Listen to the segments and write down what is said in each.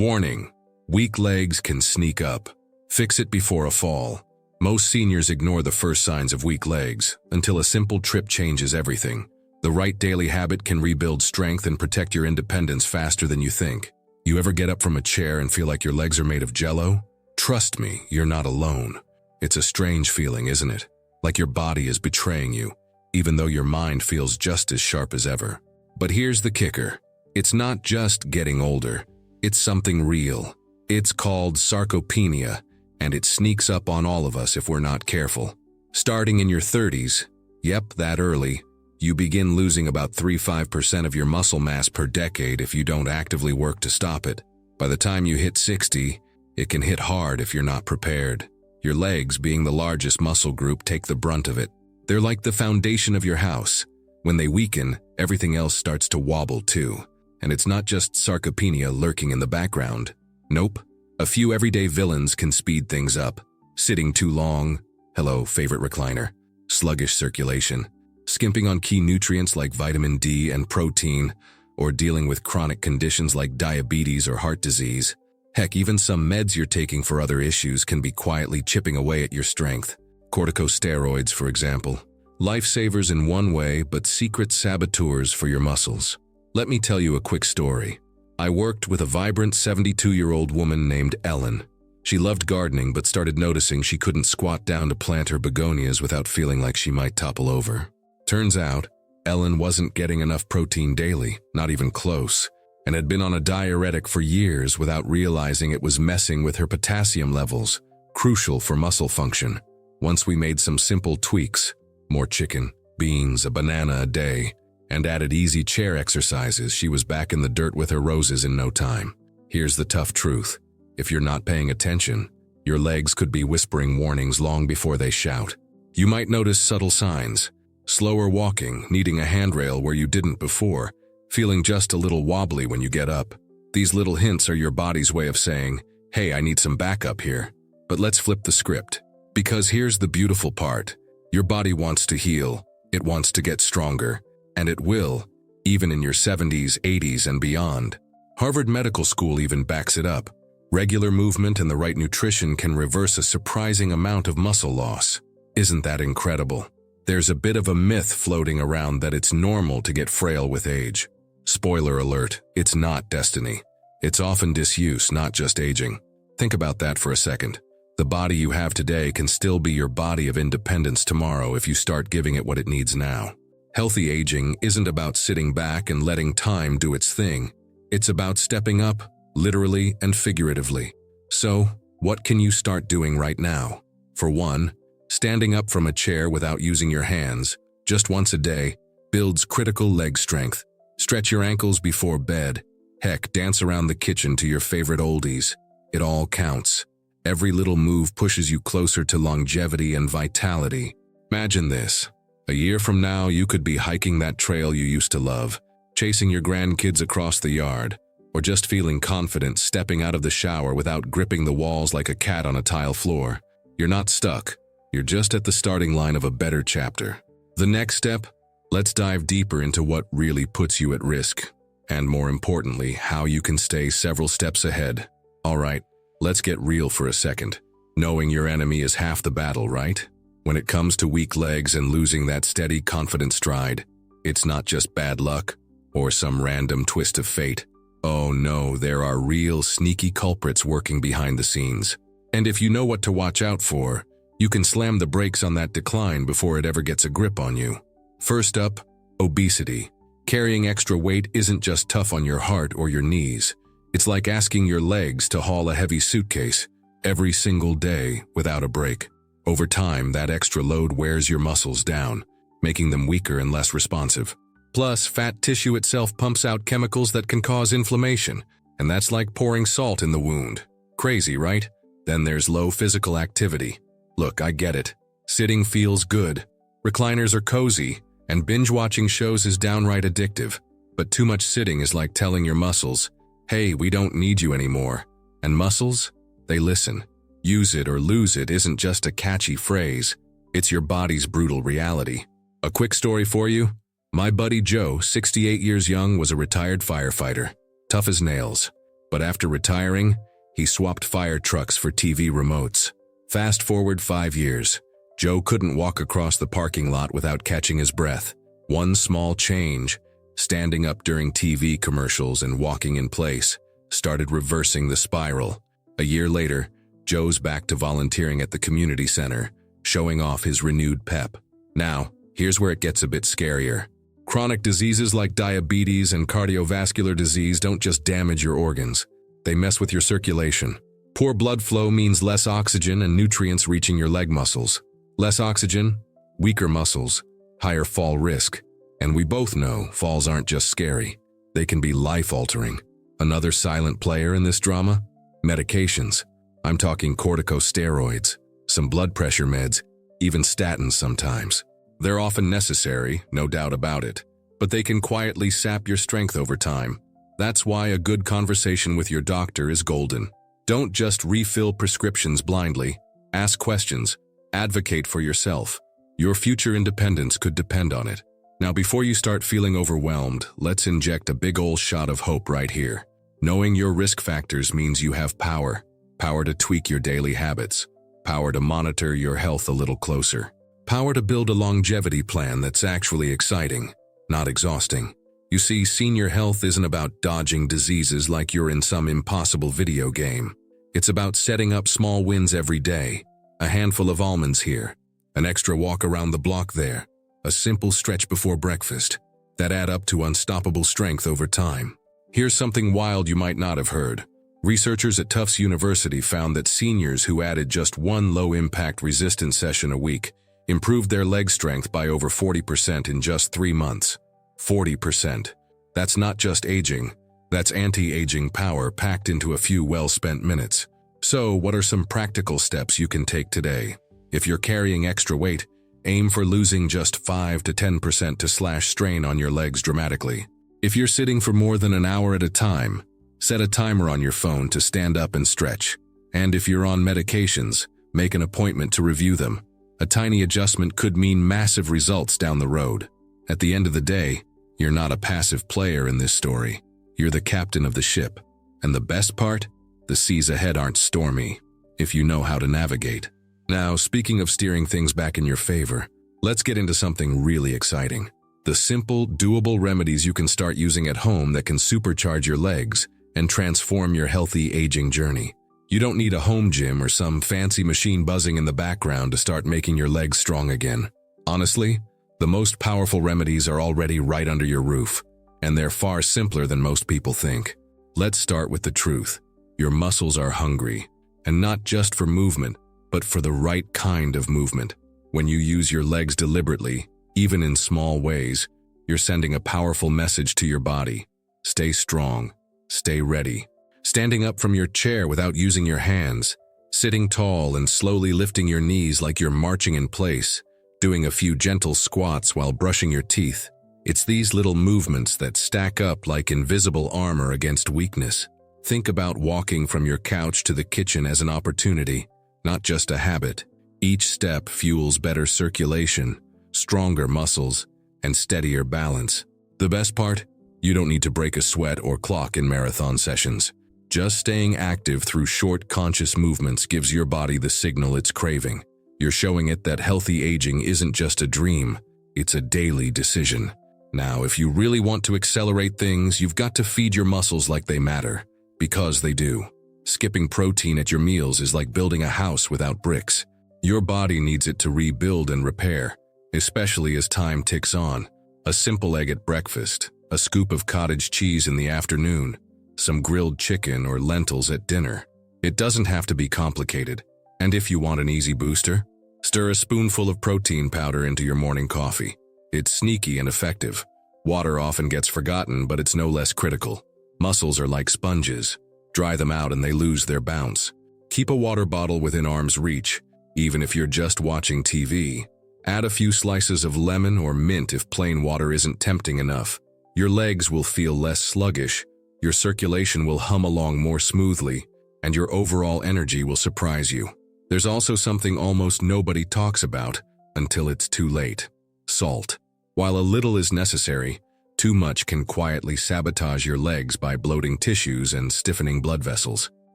Warning: weak legs can sneak up. Fix it before a fall. Most seniors ignore the first signs of weak legs until a simple trip changes everything. The right daily habit can rebuild strength and protect your independence faster than you think. You ever get up from a chair and feel like your legs are made of jello? Trust me, you're not alone. It's a strange feeling, isn't it? Like your body is betraying you, even though your mind feels just as sharp as ever. But here's the kicker. It's not just getting older. It's something real. It's called sarcopenia, and it sneaks up on all of us if we're not careful. Starting in your 30s, yep, that early, you begin losing about 3–5% of your muscle mass per decade if you don't actively work to stop it. By the time you hit 60, it can hit hard if you're not prepared. Your legs, being the largest muscle group, take the brunt of it. They're like the foundation of your house. When they weaken, everything else starts to wobble too. And it's not just sarcopenia lurking in the background. Nope. A few everyday villains can speed things up. Sitting too long, hello, favorite recliner. Sluggish circulation. Skimping on key nutrients like vitamin D and protein, or dealing with chronic conditions like diabetes or heart disease. Heck, even some meds you're taking for other issues can be quietly chipping away at your strength. Corticosteroids, for example. Lifesavers in one way, but secret saboteurs for your muscles. Let me tell you a quick story. I worked with a vibrant 72-year-old woman named Ellen. She loved gardening but started noticing she couldn't squat down to plant her begonias without feeling like she might topple over. Turns out, Ellen wasn't getting enough protein daily, not even close, and had been on a diuretic for years without realizing it was messing with her potassium levels, crucial for muscle function. Once we made some simple tweaks, more chicken, beans, a banana a day, and added easy chair exercises, she was back in the dirt with her roses in no time. Here's the tough truth. If you're not paying attention, your legs could be whispering warnings long before they shout. You might notice subtle signs. Slower walking, needing a handrail where you didn't before, feeling just a little wobbly when you get up. These little hints are your body's way of saying, hey, I need some backup here. But let's flip the script. Because here's the beautiful part. Your body wants to heal. It wants to get stronger. And it will, even in your 70s, 80s, and beyond. Harvard Medical School even backs it up. Regular movement and the right nutrition can reverse a surprising amount of muscle loss. Isn't that incredible? There's a bit of a myth floating around that it's normal to get frail with age. Spoiler alert, it's not destiny. It's often disuse, not just aging. Think about that for a second. The body you have today can still be your body of independence tomorrow if you start giving it what it needs now. Healthy aging isn't about sitting back and letting time do its thing. It's about stepping up, literally and figuratively. So, what can you start doing right now? For one, standing up from a chair without using your hands, just once a day, builds critical leg strength. Stretch your ankles before bed. Heck, dance around the kitchen to your favorite oldies. It all counts. Every little move pushes you closer to longevity and vitality. Imagine this. A year from now, you could be hiking that trail you used to love, chasing your grandkids across the yard, or just feeling confident stepping out of the shower without gripping the walls like a cat on a tile floor. You're not stuck. You're just at the starting line of a better chapter. The next step? Let's dive deeper into what really puts you at risk, and more importantly, how you can stay several steps ahead. All right, let's get real for a second. Knowing your enemy is half the battle, right? When it comes to weak legs and losing that steady, confident stride, it's not just bad luck or some random twist of fate. Oh no, there are real sneaky culprits working behind the scenes. And if you know what to watch out for, you can slam the brakes on that decline before it ever gets a grip on you. First up, obesity. Carrying extra weight isn't just tough on your heart or your knees. It's like asking your legs to haul a heavy suitcase every single day without a break. Over time, that extra load wears your muscles down, making them weaker and less responsive. Plus, fat tissue itself pumps out chemicals that can cause inflammation, and that's like pouring salt in the wound. Crazy, right? Then there's low physical activity. Look, I get it. Sitting feels good. Recliners are cozy, and binge-watching shows is downright addictive. But too much sitting is like telling your muscles, hey, we don't need you anymore. And muscles? They listen. Use it or lose it isn't just a catchy phrase. It's your body's brutal reality. A quick story for you. My buddy Joe, 68 years young, was a retired firefighter. Tough as nails. But after retiring, he swapped fire trucks for TV remotes. Fast forward 5 years. Joe couldn't walk across the parking lot without catching his breath. One small change, standing up during TV commercials and walking in place, started reversing the spiral. A year later, Joe's back to volunteering at the community center, showing off his renewed pep. Now, here's where it gets a bit scarier. Chronic diseases like diabetes and cardiovascular disease don't just damage your organs. They mess with your circulation. Poor blood flow means less oxygen and nutrients reaching your leg muscles. Less oxygen, weaker muscles, higher fall risk. And we both know falls aren't just scary. They can be life-altering. Another silent player in this drama? Medications. I'm talking corticosteroids, some blood pressure meds, even statins sometimes. They're often necessary, no doubt about it, but they can quietly sap your strength over time. That's why a good conversation with your doctor is golden. Don't just refill prescriptions blindly. Ask questions. Advocate for yourself. Your future independence could depend on it. Now, before you start feeling overwhelmed, let's inject a big ol' shot of hope right here. Knowing your risk factors means you have power. Power to tweak your daily habits. Power to monitor your health a little closer. Power to build a longevity plan that's actually exciting, not exhausting. You see, senior health isn't about dodging diseases like you're in some impossible video game. It's about setting up small wins every day. A handful of almonds here, an extra walk around the block there, a simple stretch before breakfast, that add up to unstoppable strength over time. Here's something wild you might not have heard. Researchers at Tufts University found that seniors who added just one low-impact resistance session a week improved their leg strength by over 40% in just 3 months. 40%. That's not just aging, that's anti-aging power packed into a few well-spent minutes. So, what are some practical steps you can take today? If you're carrying extra weight, aim for losing just 5 to 10% to slash strain on your legs dramatically. If you're sitting for more than an hour at a time, set a timer on your phone to stand up and stretch. And if you're on medications, make an appointment to review them. A tiny adjustment could mean massive results down the road. At the end of the day, you're not a passive player in this story. You're the captain of the ship. And the best part? The seas ahead aren't stormy, if you know how to navigate. Now, speaking of steering things back in your favor, let's get into something really exciting. The simple, doable remedies you can start using at home that can supercharge your legs and transform your healthy aging journey. You don't need a home gym or some fancy machine buzzing in the background to start making your legs strong again. Honestly, the most powerful remedies are already right under your roof, and they're far simpler than most people think. Let's start with the truth. Your muscles are hungry, and not just for movement, but for the right kind of movement. When you use your legs deliberately, even in small ways, you're sending a powerful message to your body. Stay strong. Stay ready. Standing up from your chair without using your hands. Sitting tall and slowly lifting your knees like you're marching in place. Doing a few gentle squats while brushing your teeth. It's these little movements that stack up like invisible armor against weakness. Think about walking from your couch to the kitchen as an opportunity, not just a habit. Each step fuels better circulation, stronger muscles, and steadier balance. The best part? You don't need to break a sweat or clock in marathon sessions. Just staying active through short, conscious movements gives your body the signal it's craving. You're showing it that healthy aging isn't just a dream, it's a daily decision. Now, if you really want to accelerate things, you've got to feed your muscles like they matter. Because they do. Skipping protein at your meals is like building a house without bricks. Your body needs it to rebuild and repair, especially as time ticks on. A simple egg at breakfast, a scoop of cottage cheese in the afternoon, some grilled chicken or lentils at dinner. It doesn't have to be complicated. And if you want an easy booster, stir a spoonful of protein powder into your morning coffee. It's sneaky and effective. Water often gets forgotten, but it's no less critical. Muscles are like sponges. Dry them out and they lose their bounce. Keep a water bottle within arm's reach, even if you're just watching TV. Add a few slices of lemon or mint if plain water isn't tempting enough. Your legs will feel less sluggish, your circulation will hum along more smoothly, and your overall energy will surprise you. There's also something almost nobody talks about until it's too late. Salt. While a little is necessary, Too much can quietly sabotage your legs by bloating tissues and stiffening blood vessels.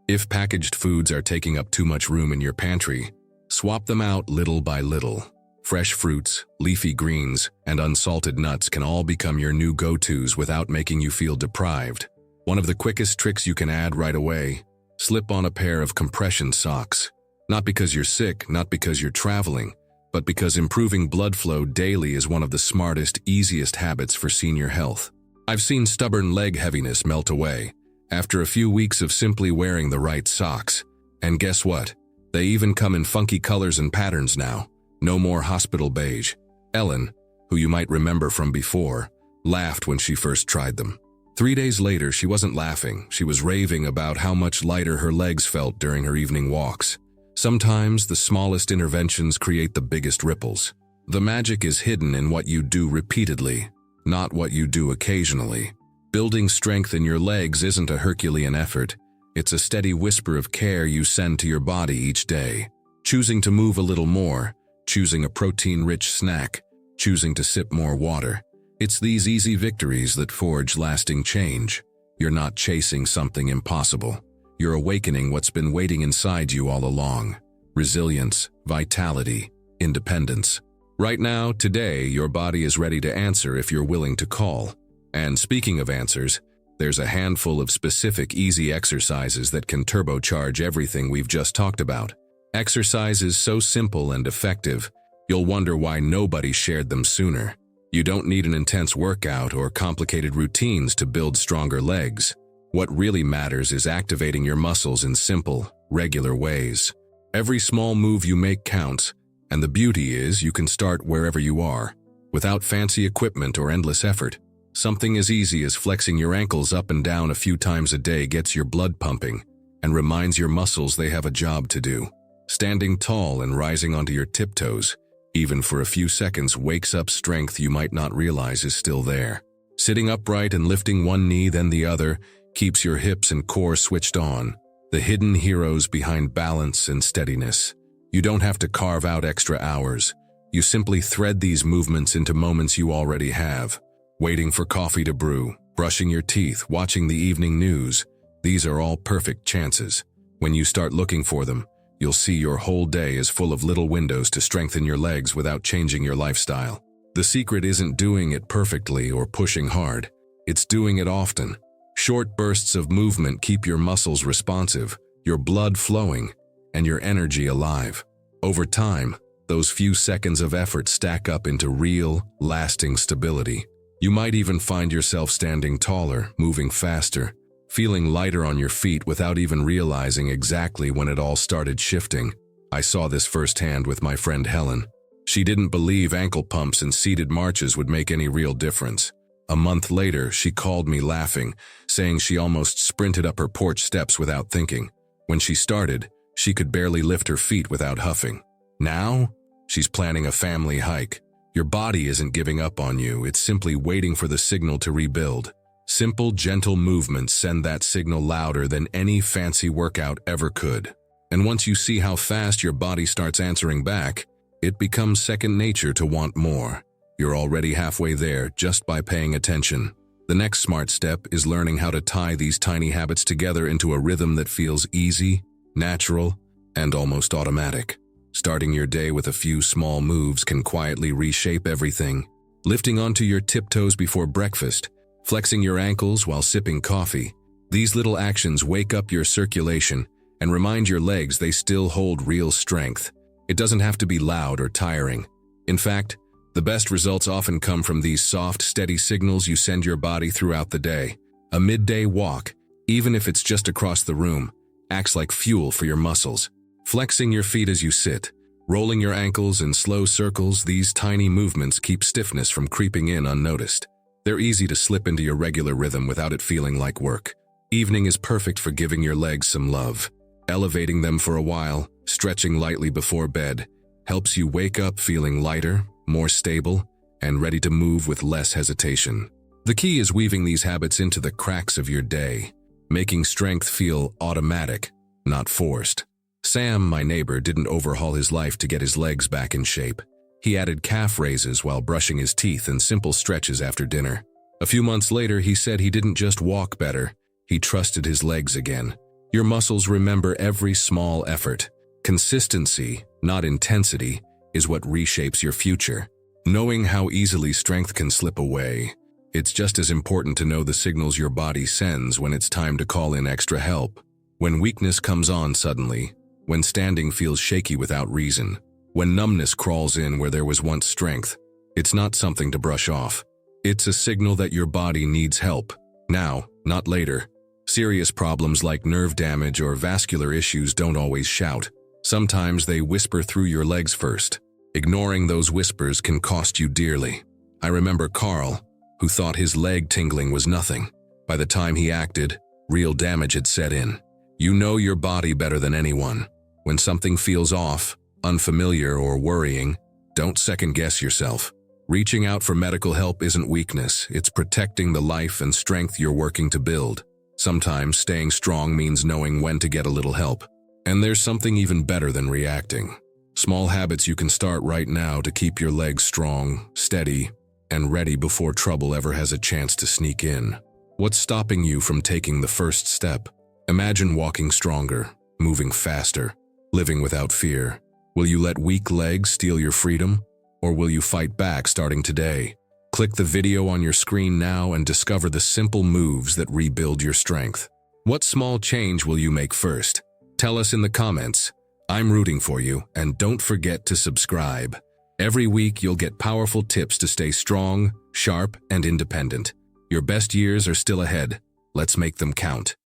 If packaged foods are taking up too much room in your pantry, swap them out little by little. Fresh fruits, leafy greens, and unsalted nuts can all become your new go-tos without making you feel deprived. One of the quickest tricks you can add right away: slip on a pair of compression socks. Not because you're sick, not because you're traveling, but because improving blood flow daily is one of the smartest, easiest habits for senior health. I've seen stubborn leg heaviness melt away after a few weeks of simply wearing the right socks. And guess what? They even come in funky colors and patterns now. No more hospital beige. Ellen, who you might remember from before, laughed when she first tried them. 3 days later, she wasn't laughing. She was raving about how much lighter her legs felt during her evening walks. Sometimes the smallest interventions create the biggest ripples. The magic is hidden in what you do repeatedly, not what you do occasionally. Building strength in your legs isn't a Herculean effort. It's a steady whisper of care you send to your body each day. Choosing to move a little more, choosing a protein-rich snack, choosing to sip more water. It's these easy victories that forge lasting change. You're not chasing something impossible. You're awakening what's been waiting inside you all along. Resilience, vitality, independence. Right now, today, your body is ready to answer if you're willing to call. And speaking of answers, there's a handful of specific easy exercises that can turbocharge everything we've just talked about. Exercises so simple and effective, you'll wonder why nobody shared them sooner. You don't need an intense workout or complicated routines to build stronger legs. What really matters is activating your muscles in simple, regular ways. Every small move you make counts, and the beauty is you can start wherever you are, without fancy equipment or endless effort. Something as easy as flexing your ankles up and down a few times a day gets your blood pumping and reminds your muscles they have a job to do. Standing tall and rising onto your tiptoes, even for a few seconds, wakes up strength you might not realize is still there. Sitting upright and lifting one knee then the other keeps your hips and core switched on, the hidden heroes behind balance and steadiness. You don't have to carve out extra hours. You simply thread these movements into moments you already have. Waiting for coffee to brew, brushing your teeth, watching the evening news. These are all perfect chances. When you start looking for them, you'll see your whole day is full of little windows to strengthen your legs without changing your lifestyle. The secret isn't doing it perfectly or pushing hard. It's doing it often. Short bursts of movement keep your muscles responsive, your blood flowing, and your energy alive. Over time, those few seconds of effort stack up into real, lasting stability. You might even find yourself standing taller, moving faster, feeling lighter on your feet without even realizing exactly when it all started shifting. I saw this firsthand with my friend Helen. She didn't believe ankle pumps and seated marches would make any real difference. A month later, she called me laughing, saying she almost sprinted up her porch steps without thinking. When she started, she could barely lift her feet without huffing. Now, she's planning a family hike. Your body isn't giving up on you, it's simply waiting for the signal to rebuild. Simple, gentle movements send that signal louder than any fancy workout ever could. And once you see how fast your body starts answering back, it becomes second nature to want more. You're already halfway there just by paying attention. The next smart step is learning how to tie these tiny habits together into a rhythm that feels easy, natural, and almost automatic. Starting your day with a few small moves can quietly reshape everything. Lifting onto your tiptoes before breakfast, flexing your ankles while sipping coffee. These little actions wake up your circulation and remind your legs they still hold real strength. It doesn't have to be loud or tiring. In fact, the best results often come from these soft, steady signals you send your body throughout the day. A midday walk, even if it's just across the room, acts like fuel for your muscles. Flexing your feet as you sit, rolling your ankles in slow circles, these tiny movements keep stiffness from creeping in unnoticed. They're easy to slip into your regular rhythm without it feeling like work. Evening is perfect for giving your legs some love. Elevating them for a while, stretching lightly before bed, helps you wake up feeling lighter, more stable, and ready to move with less hesitation. The key is weaving these habits into the cracks of your day, making strength feel automatic, not forced. Sam, my neighbor, didn't overhaul his life to get his legs back in shape. He added calf raises while brushing his teeth and simple stretches after dinner. A few months later, he said he didn't just walk better, he trusted his legs again. Your muscles remember every small effort. Consistency, not intensity, is what reshapes your future. Knowing how easily strength can slip away, it's just as important to know the signals your body sends when it's time to call in extra help. When weakness comes on suddenly, when standing feels shaky without reason, when numbness crawls in where there was once strength, it's not something to brush off. It's a signal that your body needs help, now, not later. Serious problems like nerve damage or vascular issues don't always shout. Sometimes they whisper through your legs first. Ignoring those whispers can cost you dearly. I remember Carl, who thought his leg tingling was nothing. By the time he acted, real damage had set in. You know your body better than anyone. When something feels off, unfamiliar, or worrying, don't second-guess yourself. Reaching out for medical help isn't weakness, it's protecting the life and strength you're working to build. Sometimes staying strong means knowing when to get a little help. And there's something even better than reacting. Small habits you can start right now to keep your legs strong, steady, and ready before trouble ever has a chance to sneak in. What's stopping you from taking the first step? Imagine walking stronger, moving faster, living without fear. Will you let weak legs steal your freedom? Or will you fight back starting today? Click the video on your screen now and discover the simple moves that rebuild your strength. What small change will you make first? Tell us in the comments. I'm rooting for you, and don't forget to subscribe. Every week you'll get powerful tips to stay strong, sharp, and independent. Your best years are still ahead. Let's make them count.